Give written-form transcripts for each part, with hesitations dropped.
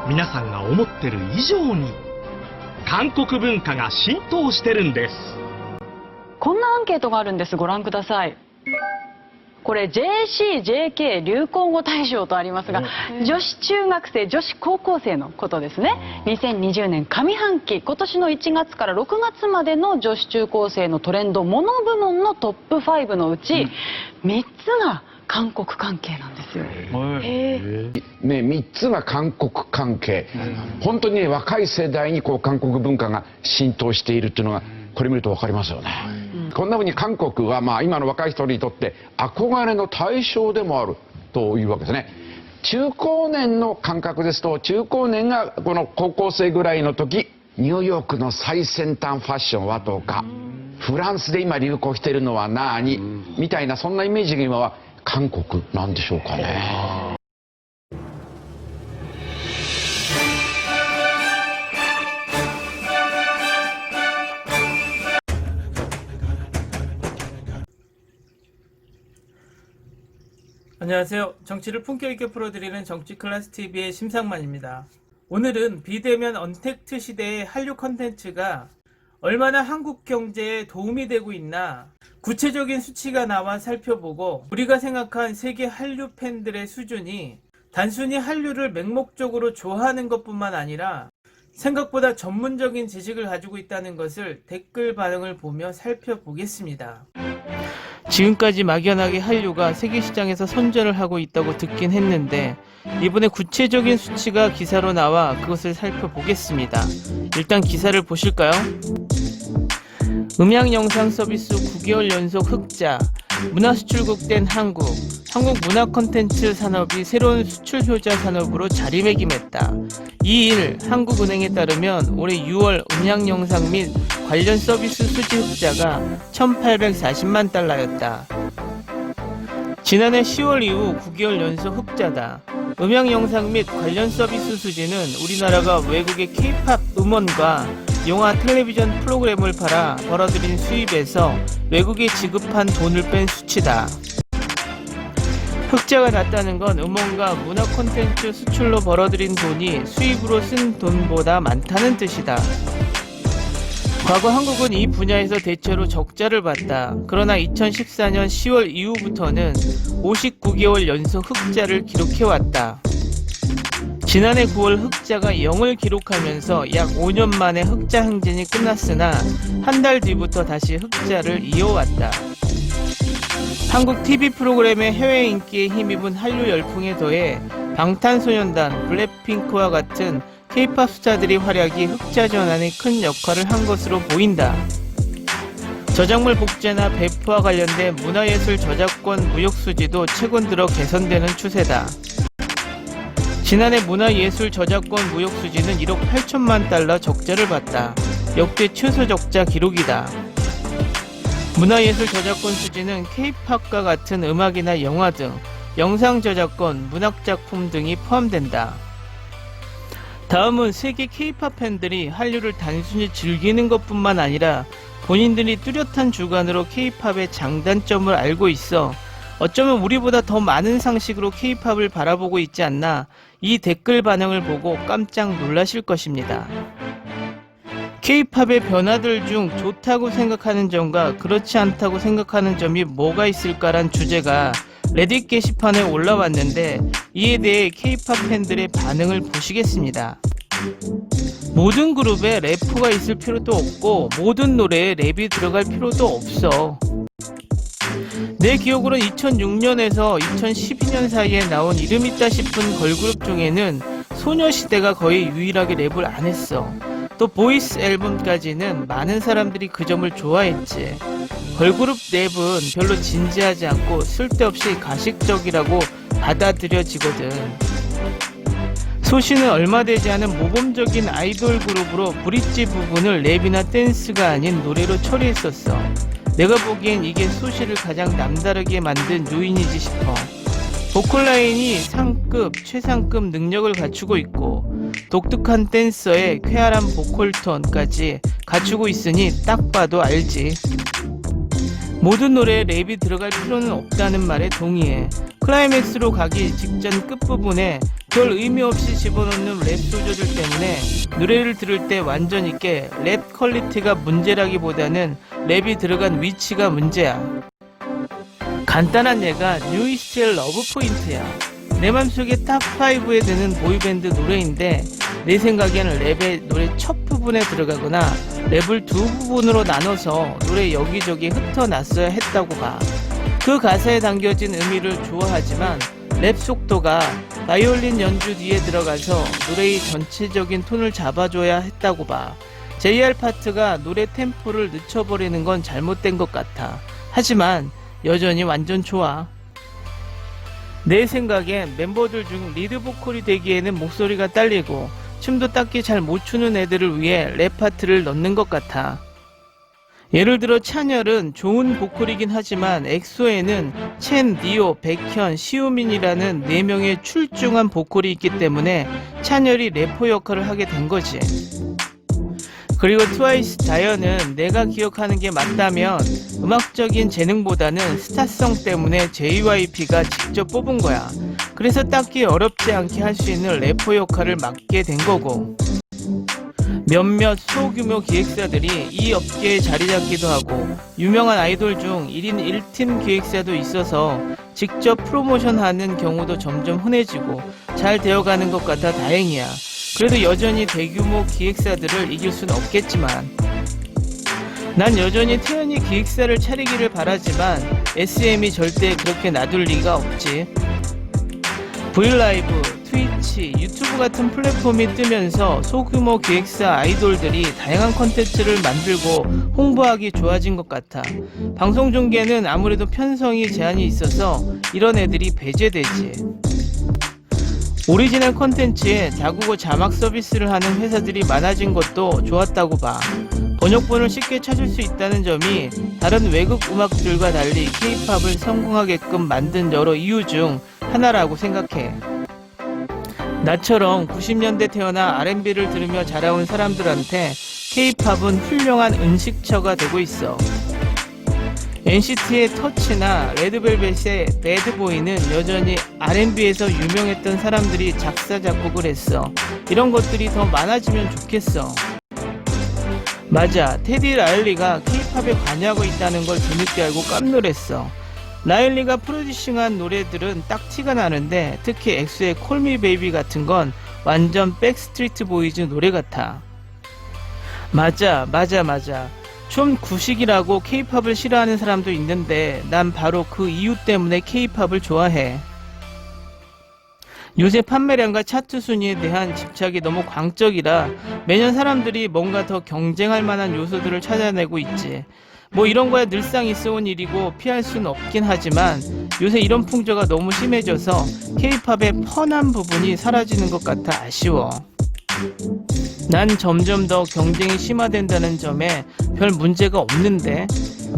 皆さんが思ってる以上に韓国文化が浸透してるんです。こんなアンケートがあるんです。ご覧ください。これ JC、JK 流行語大賞とありますが、女子中学生、女子高校生のことですね。2020年上半期、今年の1月から6月までの女子中高生のトレンドモノ部門のトップ5のうち3つが韓国関係なんですよ。ね、3つが韓国関係。本当に、ね、若い世代に韓国文化が浸透しているっていうのがこれ見ると分かりますよね。こんなふうに韓国は今の若い人にとって憧れの対象でもあるというわけですね。中高年の感覚ですと、中高年がこの高校生ぐらいの時、ニューヨークの最先端ファッションはとか、フランスで今流行しているのは何みたいな、そんなイメージが今は韓国なんでしょうかね。안녕하세요. 정치를 품격 있게 풀어드리는 정치클래스TV의 심상만입니다. 오늘은 비대면 언택트 시대의 한류 컨텐츠가 얼마나 한국 경제에 도움이 되고 있나 구체적인 수치가 나와 살펴보고, 우리가 생각한 세계 한류 팬들의 수준이 단순히 한류를 맹목적으로 좋아하는 것뿐만 아니라 생각보다 전문적인 지식을 가지고 있다는 것을 댓글 반응을 보며 살펴보겠습니다. 지금까지 막연하게 한류가 세계시장에서 선전을 하고 있다고 듣긴 했는데, 이번에 구체적인 수치가 기사로 나와 그것을 살펴보겠습니다. 일단 기사를 보실까요? 음향 영상 서비스 9개월 연속 흑자, 문화 수출국된 한국 문화 콘텐츠 산업이 새로운 수출 효자 산업으로 자리매김했다. 2일 한국은행에 따르면 올해 6월 음향 영상 및 관련 서비스 수지 흑자가 1,840만 달러였다. 지난해 10월 이후 9개월 연속 흑자다. 음향 영상 및 관련 서비스 수지는 우리나라가 외국의 K-팝 음원과 영화, 텔레비전 프로그램을 팔아 벌어들인 수입에서 외국에 지급한 돈을 뺀 수치다. 흑자가 났다는 건 음원과 문화 콘텐츠 수출로 벌어들인 돈이 수입으로 쓴 돈보다 많다는 뜻이다. 과거 한국은 이 분야에서 대체로 적자를 봤다. 그러나 2014년 10월 이후부터는 59개월 연속 흑자를 기록해왔다. 지난해 9월 흑자가 0을 기록하면서 약 5년 만에 흑자 행진이 끝났으나 한 달 뒤부터 다시 흑자를 이어왔다. 한국 TV 프로그램의 해외 인기에 힘입은 한류 열풍에 더해 방탄소년단, 블랙핑크와 같은 K-팝 스타들의 활약이 흑자 전환에 큰 역할을 한 것으로 보인다. 저작물 복제나 배포와 관련된 문화예술 저작권 무역 수지도 최근 들어 개선되는 추세다. 지난해 문화예술 저작권 무역 수지는 1억 8천만 달러 적자를 봤다. 역대 최소 적자 기록이다. 문화예술 저작권 수지는 K-팝과 같은 음악이나 영화 등 영상 저작권, 문학작품 등이 포함된다. 다음은 세계 K-팝 팬들이 한류를 단순히 즐기는 것뿐만 아니라 본인들이 뚜렷한 주관으로 K-팝의 장단점을 알고 있어 어쩌면 우리보다 더 많은 상식으로 K-팝을 바라보고 있지 않나, 이 댓글 반응을 보고 깜짝 놀라실 것입니다. K-팝의 변화들 중 좋다고 생각하는 점과 그렇지 않다고 생각하는 점이 뭐가 있을까란 주제가 레딧 게시판에 올라왔는데, 이에 대해 K-팝 팬들의 반응을 보시겠습니다. 모든 그룹에 래퍼가 있을 필요도 없고 모든 노래에 랩이 들어갈 필요도 없어. 내 기억으로는 2006년에서 2012년 사이에 나온 이름있다 싶은 걸그룹 중에는 소녀시대가 거의 유일하게 랩을 안 했어. 또 보이스 앨범까지는 많은 사람들이 그 점을 좋아했지. 걸그룹 랩은 별로 진지하지 않고 쓸데없이 가식적이라고 받아들여지거든. 소시는 얼마 되지 않은 모범적인 아이돌 그룹으로 브릿지 부분을 랩이나 댄스가 아닌 노래로 처리했었어. 내가 보기엔 이게 소시를 가장 남다르게 만든 요인이지 싶어. 보컬 라인이 상급, 최상급 능력을 갖추고 있고 독특한 댄서의 쾌활한 보컬 톤까지 갖추고 있으니 딱 봐도 알지. 모든 노래에 랩이 들어갈 필요는 없다는 말에 동의해. 클라이맥스로 가기 직전 끝부분에 별 의미 없이 집어넣는 랩 소조들 때문에 노래를 들을 때 완전 있게 랩 퀄리티가 문제라기보다는 랩이 들어간 위치가 문제야. 간단한 예가 뉴이스트의 러브 포인트야. 내 맘속에 탑5에 드는 보이밴드 노래인데 내 생각에는 랩의 노래 첫 부분에 들어가거나 랩을 두 부분으로 나눠서 노래 여기저기 흩어놨어야 했다고 봐. 그 가사에 담겨진 의미를 좋아하지만 랩 속도가 바이올린 연주 뒤에 들어가서 노래의 전체적인 톤을 잡아줘야 했다고 봐. JR 파트가 노래 템포를 늦춰버리는 건 잘못된 것 같아. 하지만 여전히 완전 좋아. 내 생각엔 멤버들 중 리드 보컬이 되기에는 목소리가 딸리고 춤도 딱히 잘 못 추는 애들을 위해 랩 파트를 넣는 것 같아. 예를 들어 찬열은 좋은 보컬이긴 하지만 엑소에는 첸, 니오, 백현, 시우민이라는 4명의 출중한 보컬이 있기 때문에 찬열이 래퍼 역할을 하게 된 거지. 그리고 트와이스 다현은 내가 기억하는 게 맞다면 음악적인 재능보다는 스타성 때문에 JYP가 직접 뽑은 거야. 그래서 딱히 어렵지 않게 할 수 있는 래퍼 역할을 맡게 된 거고, 몇몇 소규모 기획사들이 이 업계에 자리 잡기도 하고 유명한 아이돌 중 1인 1팀 기획사도 있어서 직접 프로모션하는 경우도 점점 흔해지고 잘 되어가는 것 같아 다행이야. 그래도 여전히 대규모 기획사들을 이길 순 없겠지만 난 여전히 태연이 기획사를 차리기를 바라지만 SM이 절대 그렇게 놔둘 리가 없지. 브이라이브, 트위치, 유튜브 같은 플랫폼이 뜨면서 소규모 기획사 아이돌들이 다양한 콘텐츠를 만들고 홍보하기 좋아진 것 같아. 방송 중계는 아무래도 편성이 제한이 있어서 이런 애들이 배제되지. 오리지널 콘텐츠에 다국어 자막 서비스를 하는 회사들이 많아진 것도 좋았다고 봐. 번역본을 쉽게 찾을 수 있다는 점이 다른 외국 음악들과 달리 K-팝을 성공하게끔 만든 여러 이유 중 하나라고 생각해. 나처럼 90년대 태어나 R&B를 들으며 자라온 사람들한테 K-팝은 훌륭한 은식처가 되고 있어. NCT의 터치나 레드벨벳의 배드보이는 여전히 R&B에서 유명했던 사람들이 작사 작곡을 했어. 이런 것들이 더 많아지면 좋겠어. 맞아, 테디 라일리가 K-팝에 관여하고 있다는 걸 뒤늦게 알고 깜놀했어. 라일리가 프로듀싱한 노래들은 딱 티가 나는데 특히 엑소의 콜미 베이비 같은 건 완전 백스트리트 보이즈 노래 같아. 맞아. 좀 구식이라고 K-팝을 싫어하는 사람도 있는데 난 바로 그 이유 때문에 K-팝을 좋아해. 요새 판매량과 차트 순위에 대한 집착이 너무 광적이라 매년 사람들이 뭔가 더 경쟁할 만한 요소들을 찾아내고 있지. 뭐 이런 거야 늘상 있어온 일이고 피할 수는 없긴 하지만 요새 이런 풍조가 너무 심해져서 K-팝의 펀한 부분이 사라지는 것 같아 아쉬워. 난 점점 더 경쟁이 심화된다는 점에 별 문제가 없는데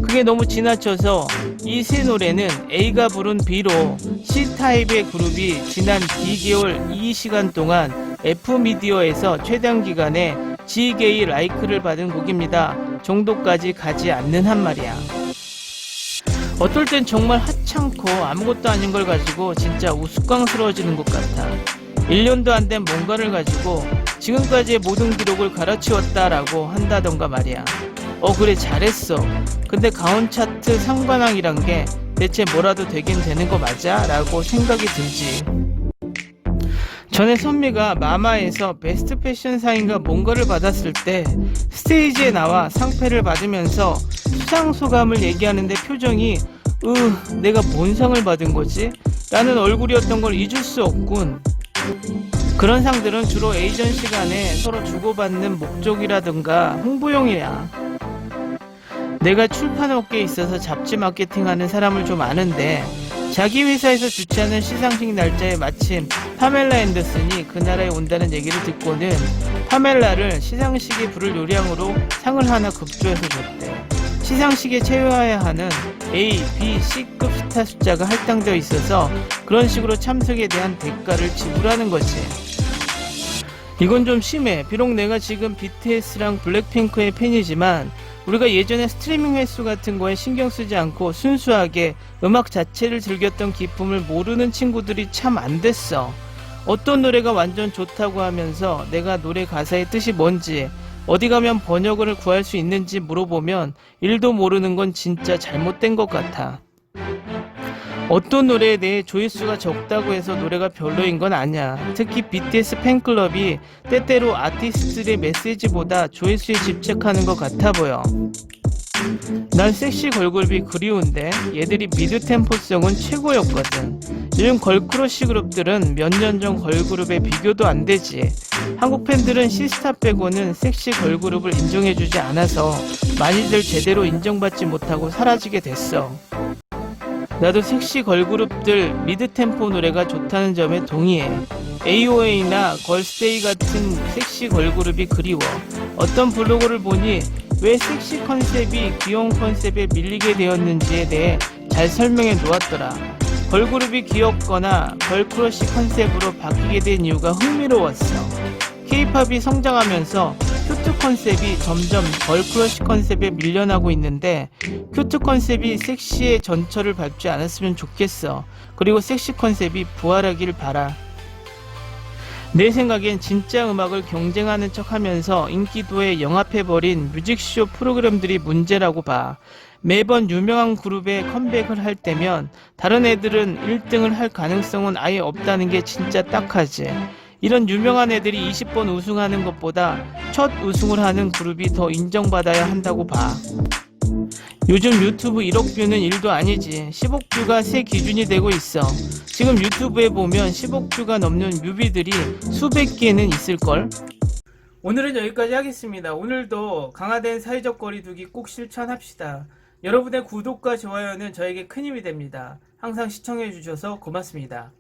그게 너무 지나쳐서 이 세 노래는 A가 부른 B로 C타입의 그룹이 지난 D개월 2시간 동안 F미디어에서 최단 기간에 G게이 라이크를 받은 곡입니다 정도까지 가지 않는 한 말이야. 어떨 땐 정말 하찮고 아무것도 아닌 걸 가지고 진짜 우스꽝스러워지는 것 같아. 1년도 안 된 뭔가를 가지고 지금까지의 모든 기록을 갈아치웠다라고 한다던가 말이야. 그래 잘했어. 근데 가온 차트 상관왕이란 게 대체 뭐라도 되긴 되는 거 맞아? 라고 생각이 들지. 전에 선미가 마마에서 베스트 패션상인가 뭔가를 받았을 때 스테이지에 나와 상패를 받으면서 수상소감을 얘기하는데 표정이 내가 뭔 상을 받은 거지? 라는 얼굴이었던 걸 잊을 수 없군. 그런 상들은 주로 에이전시 간에 서로 주고받는 목적이라든가 홍보용이야. 내가 출판업계에 있어서 잡지 마케팅하는 사람을 좀 아는데 자기 회사에서 주최하는 시상식 날짜에 마침 파멜라 앤더슨이 그 나라에 온다는 얘기를 듣고는 파멜라를 시상식에 부를 요량으로 상을 하나 급조해서 줬대. 시상식에 채워야 하는 A, B, C급 스타 숫자가 할당되어 있어서 그런 식으로 참석에 대한 대가를 지불하는 거지. 이건 좀 심해. 비록 내가 지금 BTS랑 블랙핑크의 팬이지만 우리가 예전에 스트리밍 횟수 같은 거에 신경 쓰지 않고 순수하게 음악 자체를 즐겼던 기쁨을 모르는 친구들이 참 안 됐어. 어떤 노래가 완전 좋다고 하면서 내가 노래 가사의 뜻이 뭔지, 어디 가면 번역을 구할 수 있는지 물어보면 일도 모르는 건 진짜 잘못된 것 같아. 어떤 노래에 대해 조회수가 적다고 해서 노래가 별로인 건 아니야. 특히 BTS 팬클럽이 때때로 아티스트들의 메시지보다 조회수에 집착하는 것 같아 보여. 난 섹시 걸그룹이 그리운데 얘들이 미드템포성은 최고였거든. 요즘 걸크러쉬 그룹들은 몇 년 전 걸그룹에 비교도 안 되지. 한국 팬들은 시스타 빼고는 섹시 걸그룹을 인정해주지 않아서 많이들 제대로 인정받지 못하고 사라지게 됐어. 나도 섹시 걸그룹들 미드템포 노래가 좋다는 점에 동의해. AOA나 걸스데이 같은 섹시 걸그룹이 그리워. 어떤 블로그를 보니 왜 섹시 컨셉이 귀여운 컨셉에 밀리게 되었는지에 대해 잘 설명해 놓았더라. 걸그룹이 귀엽거나 걸크러쉬 컨셉으로 바뀌게 된 이유가 흥미로웠어. K-팝이 성장하면서 큐트 컨셉이 점점 걸크러쉬 컨셉에 밀려나고 있는데 큐트 컨셉이 섹시의 전철을 밟지 않았으면 좋겠어. 그리고 섹시 컨셉이 부활하길 바라. 내 생각엔 진짜 음악을 경쟁하는 척하면서 인기도에 영합해버린 뮤직쇼 프로그램들이 문제라고 봐. 매번 유명한 그룹에 컴백을 할 때면 다른 애들은 1등을 할 가능성은 아예 없다는 게 진짜 딱하지. 이런 유명한 애들이 20번 우승하는 것보다 첫 우승을 하는 그룹이 더 인정받아야 한다고 봐. 요즘 유튜브 1억 뷰는 일도 아니지. 10억 뷰가 새 기준이 되고 있어. 지금 유튜브에 보면 10억 뷰가 넘는 뮤비들이 수백 개는 있을걸? 오늘은 여기까지 하겠습니다. 오늘도 강화된 사회적 거리 두기 꼭 실천합시다. 여러분의 구독과 좋아요는 저에게 큰 힘이 됩니다. 항상 시청해 주셔서 고맙습니다.